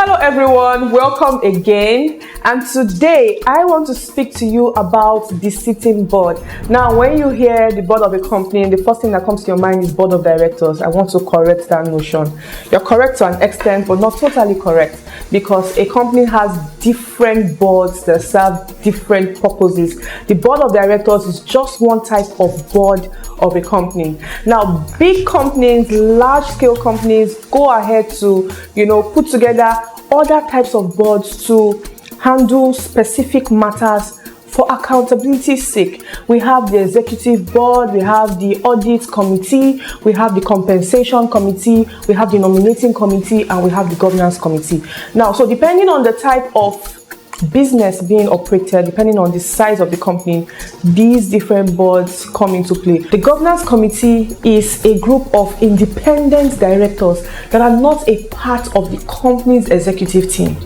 Hello everyone, welcome again, and today I want to speak to you about the sitting board. Now when you hear the board of a company, the first thing that comes to your mind is board of directors. I want to correct that notion. You're correct to an extent, but not totally correct, because a company has different boards that serve different purposes. The board of directors is just one type of board of a company. Now big companies, large scale companies go ahead to put together other types of boards to handle specific matters for accountability's sake. We have the executive board, we have the audit committee, we have the compensation committee, we have the nominating committee, and we have the governance committee. Now, so depending on the type of business being operated, depending on the size of the company, these different boards come into play. The governance committee is a group of independent directors that are not a part of the company's executive team.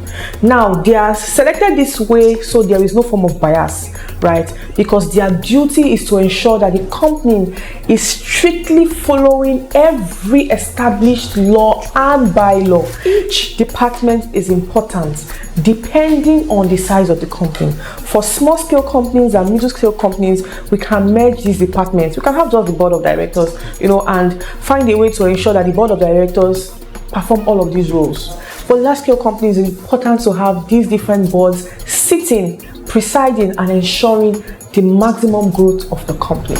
Now, they are selected this way so there is no form of bias, right? Because their duty is to ensure that the company is strictly following every established law and bylaw. Each department is important depending on the size of the company. For small scale companies and middle scale companies, we can merge these departments. We can have just the board of directors, and find a way to ensure that the board of directors perform all of these roles. For large scale companies, it's important to have these different boards sitting, presiding, and ensuring the maximum growth of the company.